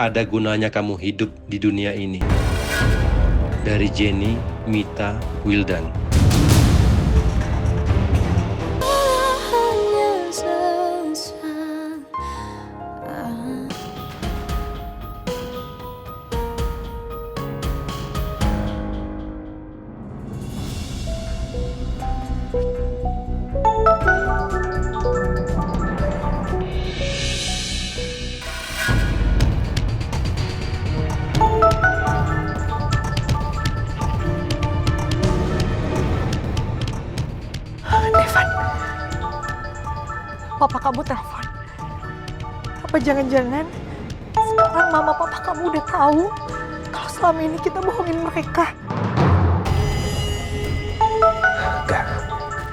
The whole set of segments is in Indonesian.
ada gunanya kamu hidup di dunia ini. Dari Jenny, Mita, Wildan. Devan, papa kamu telepon. Apa jangan-jangan sekarang mama papa kamu udah tahu kalau selama ini kita bohongin mereka?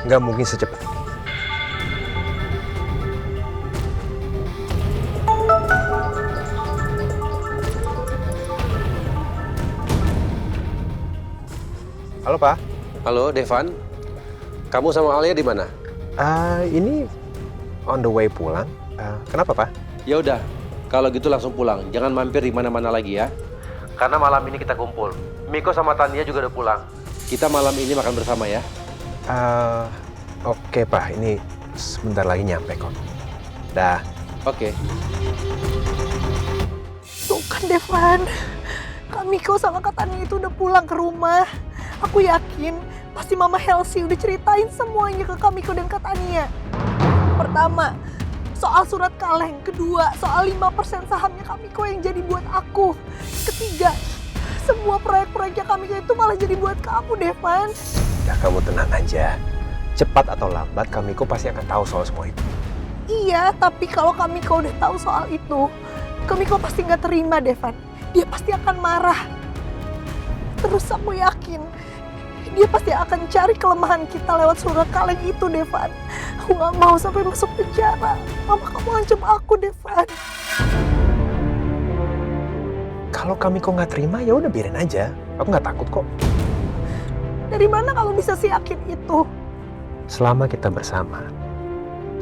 Nggak mungkin secepat. Halo Pak. Halo Devan, kamu sama Alia di mana? Ini on the way pulang. Kenapa Pak? Ya udah, kalau gitu langsung pulang. Jangan mampir di mana-mana lagi ya. Karena malam ini kita kumpul. Miko sama Tania juga udah pulang. Kita malam ini makan bersama ya. Oke Pak, ini sebentar lagi nyampe kok. Dah. Oke. Tuh kan Devan, Kak Miko sama Kak Tania itu udah pulang ke rumah. Aku yakin pasti Mama Helsi udah ceritain semuanya ke Kak Miko dan Kak Tania. Pertama, soal surat kaleng. Kedua, soal 5% sahamnya Kak Miko yang jadi buat aku. Ketiga, semua proyek-proyeknya Kak Miko itu malah jadi buat kamu, Devan. Udah, kamu tenang aja. Cepat atau lambat Kak Miko pasti akan tahu soal semua itu. Iya, tapi kalau Kak Miko udah tahu soal itu, Kak Miko pasti nggak terima, Devan. Dia pasti akan marah. Terus aku yakin dia pasti akan cari kelemahan kita lewat surat kaleng itu, Devan. Aku nggak mau sampai masuk penjara. Mama kamu ancam aku, Devan. Kalau Kak Miko nggak terima, ya udah biarin aja. Aku nggak takut kok. Dari mana kamu bisa yakin itu? Selama kita bersama,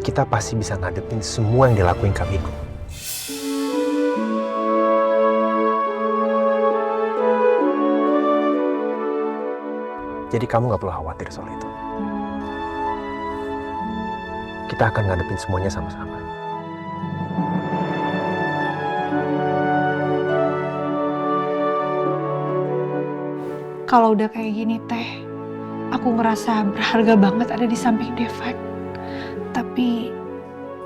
kita pasti bisa ngadepin semua yang dilakuin Kak Miko. Jadi kamu nggak perlu khawatir soal itu. Kita akan ngadepin semuanya sama-sama. Kalau udah kayak gini teh, aku ngerasa berharga banget ada di samping Devan. Tapi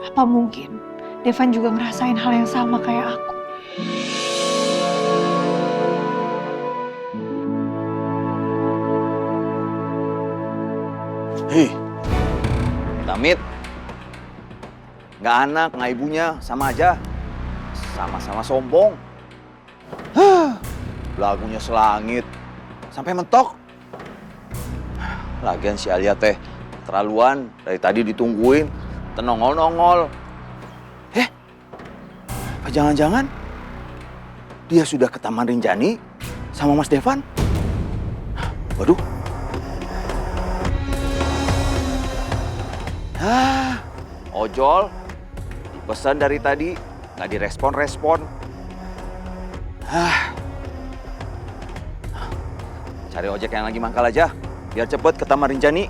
apa mungkin Devan juga ngerasain hal yang sama kayak aku? Hei, Damit, nggak anak, nggak ibunya, sama aja. Sama-sama sombong. Lagunya selangit, sampai mentok. Lagian si Alia teh terlaluan, dari tadi ditungguin, tenongol-nongol. Apa jangan-jangan dia sudah ke Taman Rinjani sama Mas Devan? Waduh. Ojol, pesan dari tadi, nggak direspon-respon. Cari ojek yang lagi mangkal aja, biar cepet ke Taman Rinjani.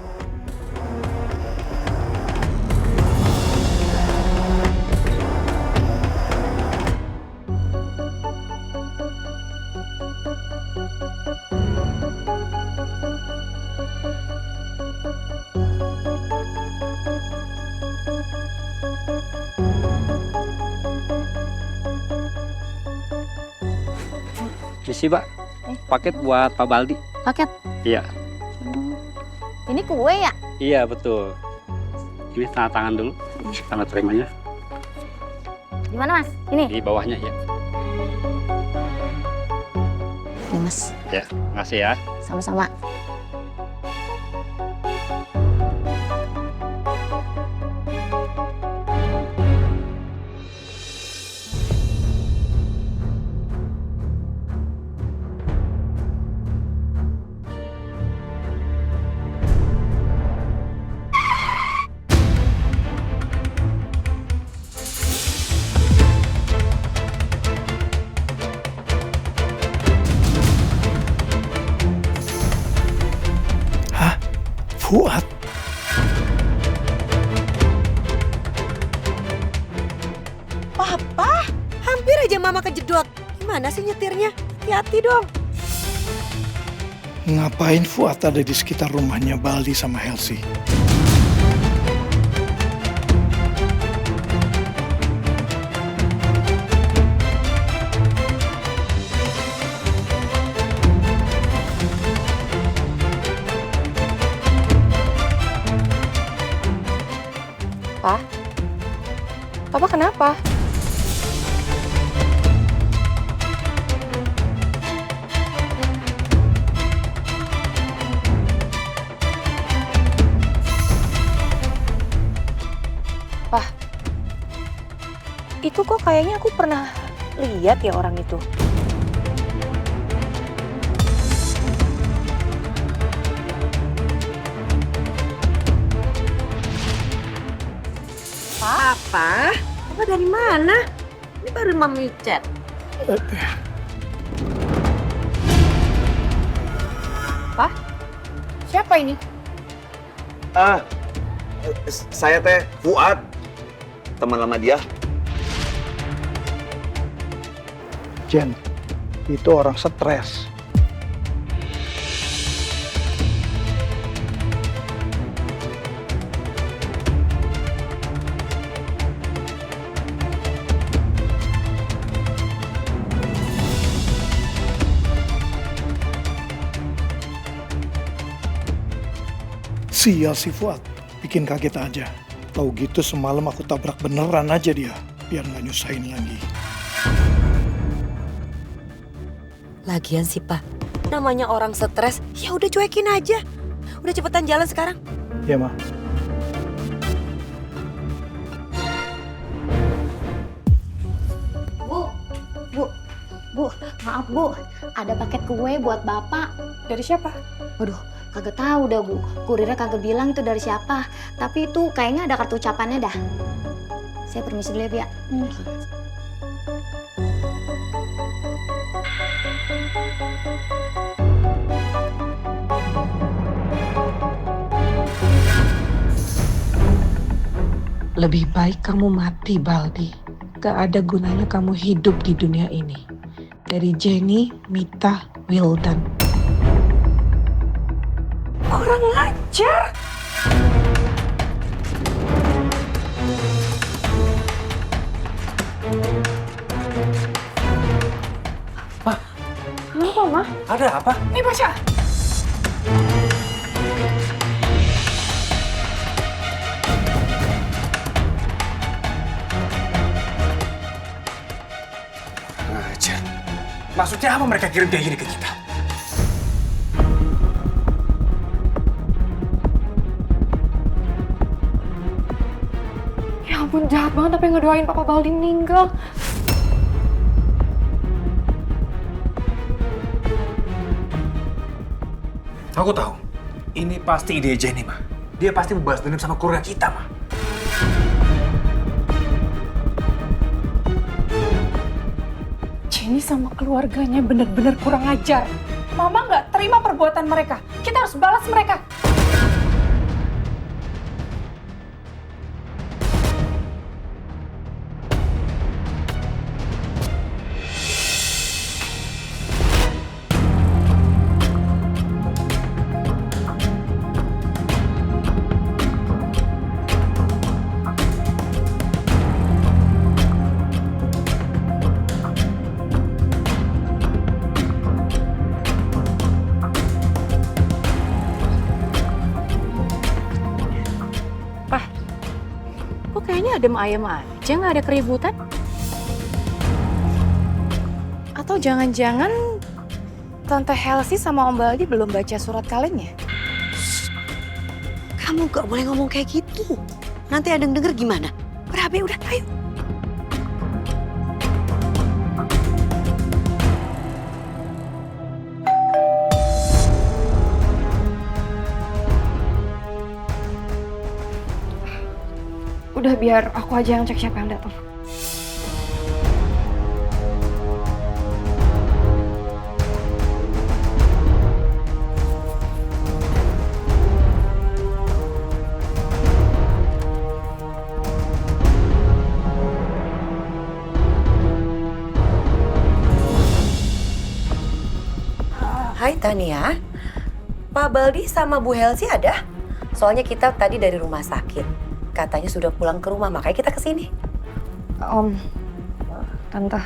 Misi, Pak. Paket buat Pak Baldi. Paket? Iya. Ini kue ya? Iya, betul. Ini tanda tangan dulu. Tanda terimanya. Di mana, Mas? Ini? Di bawahnya, ya. Ini, Mas. Ya, makasih ya. Sama-sama. Fuad. Papa, hampir aja mama kejedot. Gimana sih nyetirnya? Hati-hati dong. Ngapain Fuad ada di sekitar rumahnya Baldi sama Helsi? Papa kenapa? Pak, itu kok kayaknya aku pernah lihat ya orang itu. Papa dari mana? Ini baru mami chat. Pak, siapa ini? Saya teh Fuad, teman lama dia. Jen, itu orang stres. Sial si Fuad, bikin kaget aja. Tahu gitu semalam aku tabrak beneran aja dia, biar nggak nyusahin lagi. Lagian sih, Pak. Namanya orang stres, ya udah cuekin aja. Udah cepetan jalan sekarang. Ya, Ma. Bu, maaf Bu, ada paket kue buat Bapak. Dari siapa? Waduh, kagak tahu dah Bu. Kurirnya kagak bilang itu dari siapa. Tapi itu kayaknya ada kartu ucapannya dah. Saya permisi dulu ya, Bia. Lebih baik kamu mati, Baldi. Gak ada gunanya kamu hidup di dunia ini. Dari Jenny, Mita, Wildan. Kurang ajar. Ma. Kenapa, Ma? Ada apa? Nih baca. Ajar. Maksudnya apa mereka kirim kayak gini ke kita? Ya ampun, jahat banget tapi ngedoain Papa Baldi meninggal. Aku tahu. Ini pasti ide Jenny, Ma. Dia pasti membalas dendam sama keluarga kita, Ma. Jenny sama keluarganya bener-bener kurang ajar. Mama nggak terima perbuatan mereka. Kita harus balas mereka. Kok kayaknya adem ayem aja, nggak ada keributan? Atau jangan-jangan Tante Helsi sama Om Baldi belum baca surat kalennya? Kamu gak boleh ngomong kayak gitu. Nanti ada yang denger gimana? Berabe udah, ayo. Udah biar aku aja yang cek siapa yang datang. Hai Tania, Pak Baldi sama Bu Helsi ada? Soalnya kita tadi dari rumah sakit, katanya sudah pulang ke rumah, makanya kita kesini. Tante,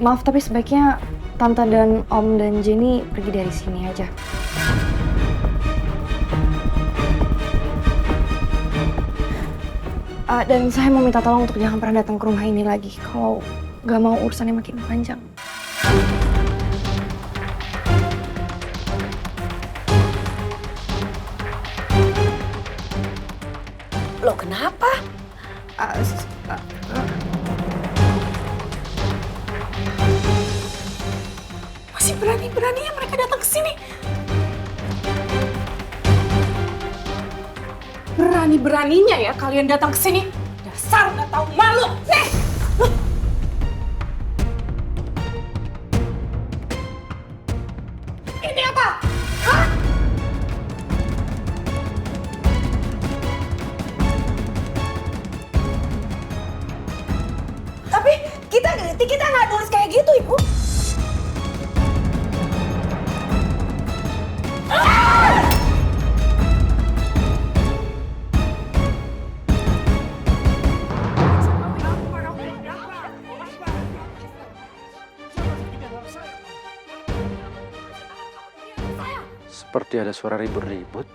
maaf tapi sebaiknya Tante dan Om dan Jenny pergi dari sini aja. Dan saya mau minta tolong untuk jangan pernah datang ke rumah ini lagi. Kalau nggak mau urusannya makin panjang. Loh kenapa? Masih berani-beraninya mereka datang ke sini. Berani-beraninya ya kalian datang ke sini. Dasar nggak tahu malu. Nih. Ini apa? Hah? Tapi kita nggak nulis kayak gitu, Ibu. Seperti ada suara ribut-ribut.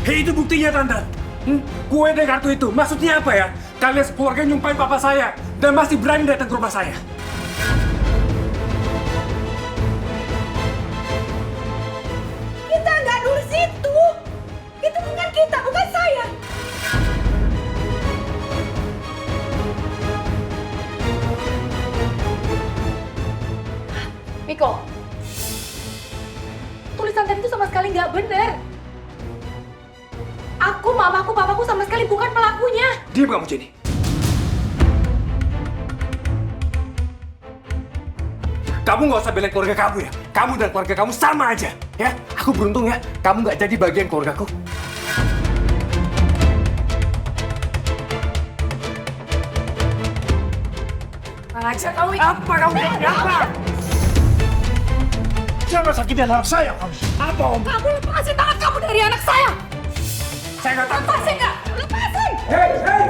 Itu buktinya, Tante. Kue dan kartu itu, maksudnya apa ya? Kalian sekeluarga nyumpain papa saya dan masih berani datang ke rumah saya. Kita nggak nulis itu. Itu bukan kita, bukan saya. Miko, tulisan tadi itu sama sekali nggak benar. Aku, mamaku, papaku sama sekali bukan pelakunya. Diam kamu, Jenny. Kamu nggak usah belain keluarga kamu ya. Kamu dan keluarga kamu sama aja, ya. Aku beruntung ya, kamu nggak jadi bagian keluargaku. Aja kamu. Apa kamu? Apa? Jangan sakitin anak saya, kamu. Apa, Om? Kamu lepasin tangan kamu dari anak saya. Saya nggak tahu. Lepasin nggak? Lepasin! Hei, hei!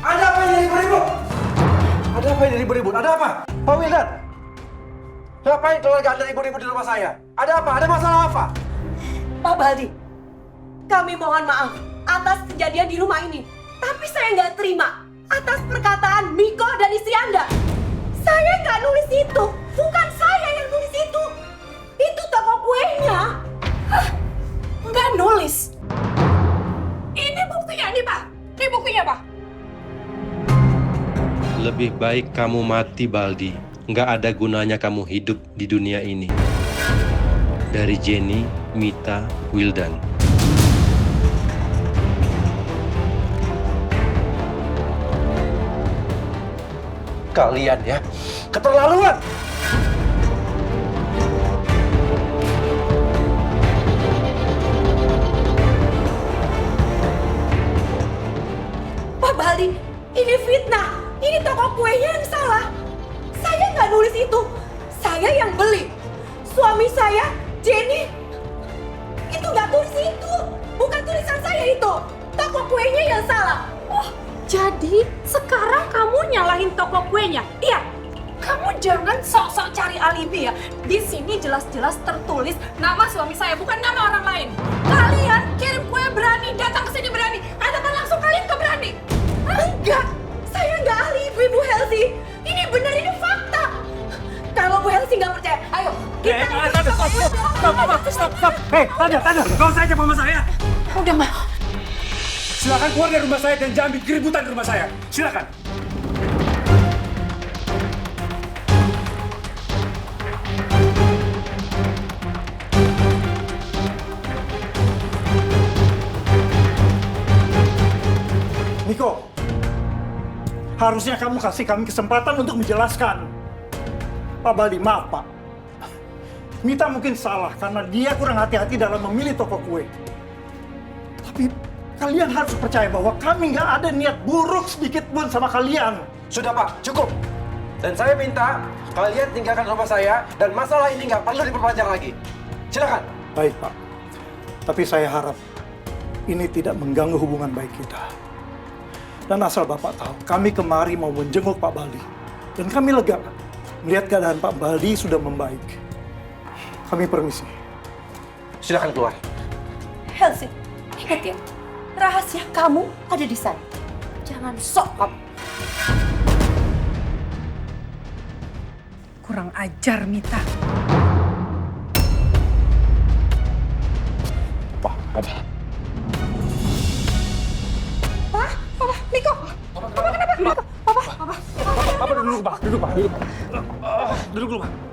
Ada apa ini ribut-ribut? Ada apa ini ribut-ribut? Ada apa? Pak Wildan? Ngapain keluarga Anda ribut-ribut di rumah saya? Ada apa? Ada masalah apa? Pak Baldi, kami mohon maaf atas kejadian di rumah ini. Tapi saya nggak terima atas perkataan Miko dan istri Anda. Saya nggak nulis itu. Bukan saya yang nulis itu. Itu toko kuenya. Hah? Nggak nulis? Ini buktinya nih, Pak. Ini buktinya, Pak. Lebih baik kamu mati, Baldi. Nggak ada gunanya kamu hidup di dunia ini. Dari Jenny, Mita, Wildan. Kalian ya, keterlaluan! Pak Baldi, ini fitnah. Ini toko kuenya yang salah. Saya nggak nulis itu. Saya yang beli. Suami saya, Jenny, itu nggak tulis itu. Bukan tulisan saya itu. Toko kuenya yang salah. Oh, jadi sekarang kamu nyalahin toko kuenya? Iya. Kamu jangan sok-sok cari alibi ya. Di sini jelas-jelas tertulis nama suami saya, bukan nama orang lain. Kalian kirim kue berani, datang ke sini berani, atau langsung kalian ke berani? Enggak, saya nggak alibi Bu Helsi. Ini benar, ini fakta. Kalau Bu Helsi nggak percaya, ayo kita. Stop. Hei, Tanda, nggak usah aja sama saya. Udah, Ma. Silakan keluar dari rumah saya dan jangan bikin keributan di rumah saya. Silakan. Miko, harusnya kamu kasih kami kesempatan untuk menjelaskan. Pak Baldi, maaf Pak. Mita mungkin salah karena dia kurang hati-hati dalam memilih toko kue. Tapi kalian harus percaya bahwa kami nggak ada niat buruk sedikit pun sama kalian. Sudah Pak, cukup. Dan saya minta kalian tinggalkan rumah saya dan masalah ini nggak perlu diperpanjang lagi. Silakan. Baik Pak, tapi saya harap ini tidak mengganggu hubungan baik kita. Dan asal Bapak tahu, kami kemari mau menjenguk Pak Baldi. Dan kami lega melihat keadaan Pak Baldi sudah membaik. Kami permisi. Silakan keluar. Helsi, ingat ya, rahasia kamu ada di sana. Jangan sok kamu. Kurang ajar, Mita. Miko, Papa kenapa? Miko, Papa. Papa duduk, Pak. Duduk, Pak. Duduk dulu, Pak.